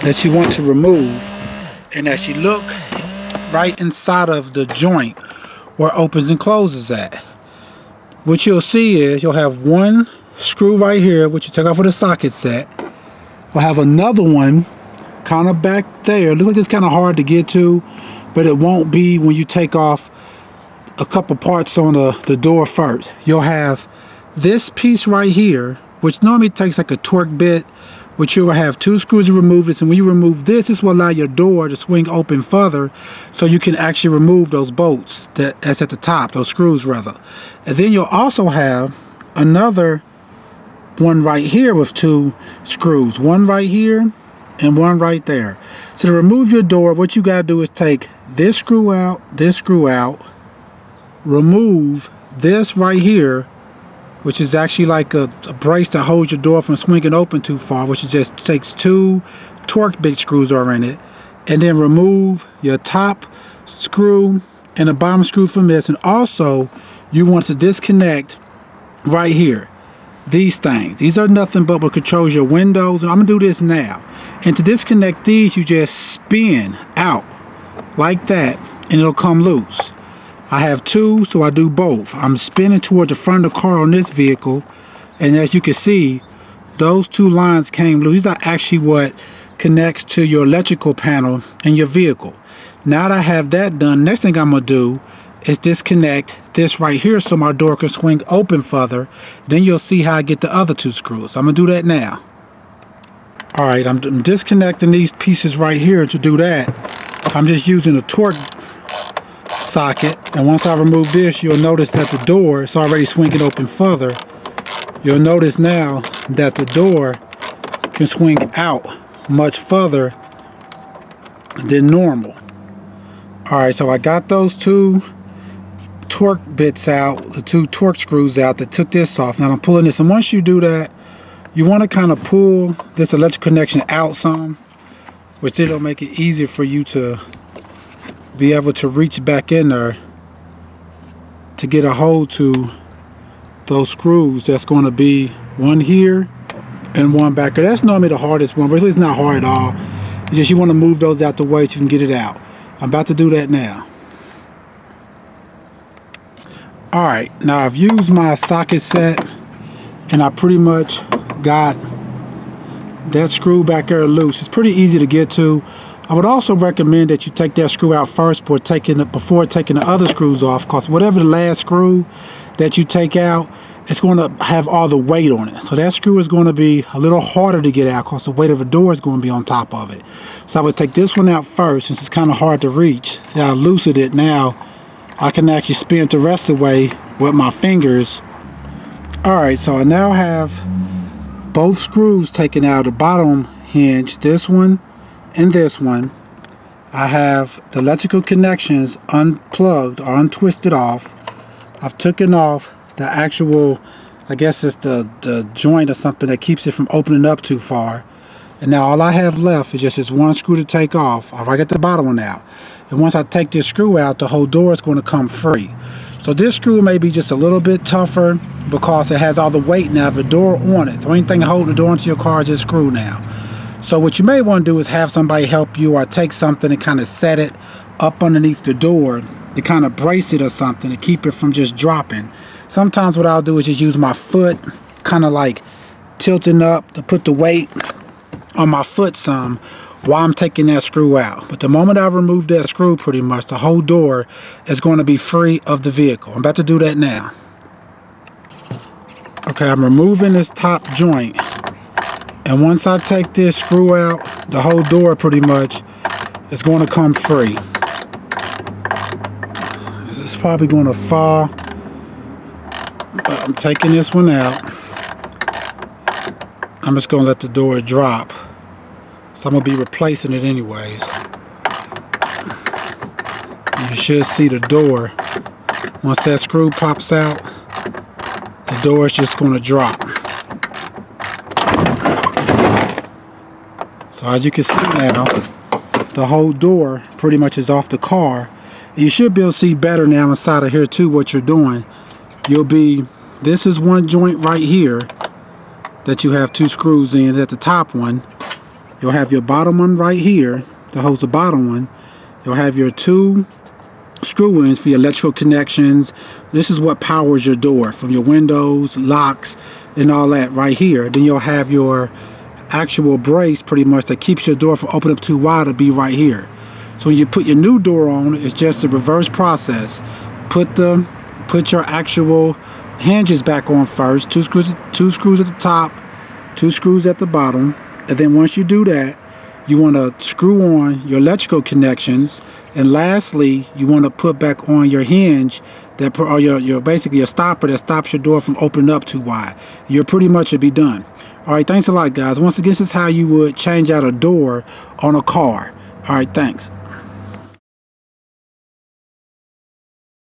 that you want to remove. And as you look right inside of the joint where opens and closes at, what you'll see is you'll have one screw right here, which you take off with a socket set. We'll have another one kind of back there. It looks like it's kind of hard to get to, but it won't be when you take off a couple parts on the door first. You'll have this piece right here, which normally takes like a torque bit, which you'll have two screws to remove this, and when you remove this, this will allow your door to swing open further so you can actually remove those bolts that's at the top, those screws rather. And then you'll also have another one right here with two screws, one right here and one right there. So to remove your door, what you got to do is take this screw out, remove this right here, which is actually like a brace that holds your door from swinging open too far, which just takes two torque bit screws are in it, and then remove your top screw and the bottom screw from this. And also you want to disconnect right here these things. These are nothing but what controls your windows, and I'm gonna do this now. And to disconnect these, you just spin out like that and it'll come loose. I have two, so I do both. I'm spinning towards the front of the car on this vehicle, and as you can see, those two lines came loose. These are actually what connects to your electrical panel in your vehicle. Now that I have that done, next thing I'm gonna do is disconnect this right here so my door can swing open further. Then you'll see how I get the other two screws. I'm gonna do that now. All right, I'm disconnecting these pieces right here. To do that, I'm just using a torque socket, and once I remove this, you'll notice that the door is already swinging open further. You'll notice now that the door can swing out much further than normal. All right, so I got those two torque bits out, the two torque screws out that took this off. Now I'm pulling this, and once you do that, you want to kind of pull this electrical connection out some, which it'll make it easier for you to be able to reach back in there to get a hold to those screws. That's going to be one here and one back there. That's normally the hardest one, but it's not hard at all. It's just you want to move those out the way so you can get it out. I'm about to do that now. Alright, now I've used my socket set and I pretty much got that screw back there loose. It's pretty easy to get to. I would also recommend that you take that screw out first before taking the other screws off, because whatever the last screw that you take out, it's going to have all the weight on it. So that screw is going to be a little harder to get out because the weight of the door is going to be on top of it. So I would take this one out first, since it's kind of hard to reach. See how I loosened it now. I can actually spin it the rest of the way with my fingers. Alright, so I now have both screws taken out of the bottom hinge, this one and this one. I have the electrical connections unplugged or untwisted off. I've taken off the actual, I guess it's the joint or something that keeps it from opening up too far. And now all I have left is just this one screw to take off. I've already got the bottom one out. And once I take this screw out, the whole door is going to come free. So this screw may be just a little bit tougher because it has all the weight now of the door on it. The only thing holding the door into your car is this screw now. So what you may want to do is have somebody help you, or take something and kind of set it up underneath the door to kind of brace it or something to keep it from just dropping. Sometimes what I'll do is just use my foot, kind of like tilting up to put the weight on my foot some while I'm taking that screw out. But the moment I remove that screw, pretty much the whole door is going to be free of the vehicle. I'm about to do that now. Okay, I'm removing this top joint, and once I take this screw out, the whole door pretty much is going to come free. It's probably going to fall, but I'm taking this one out. I'm just going to let the door drop. So I'm going to be replacing it anyways. You should see the door. Once that screw pops out, the door is just going to drop. So as you can see now, the whole door pretty much is off the car. You should be able to see better now inside of here too what you're doing. This is one joint right here that you have two screws in. At the top one, You'll have your bottom one right here that holds the bottom one. You'll have your 2 screw ends for your electrical connections. This is what powers your door from your windows, locks, and all that right here. Then you'll have your actual brace pretty much that keeps your door from opening up too wide to be right here. So when you put your new door on, it's just a reverse process. Put your actual hinges back on first. Two screws at the top, 2 screws at the bottom, and then once you do that, you want to screw on your electrical connections, and lastly, you want to put back on your hinge that or your basically a stopper that stops your door from opening up too wide. You're pretty much should be done. All right, thanks a lot, guys. Once again, this is how you would change out a door on a car. All right, thanks.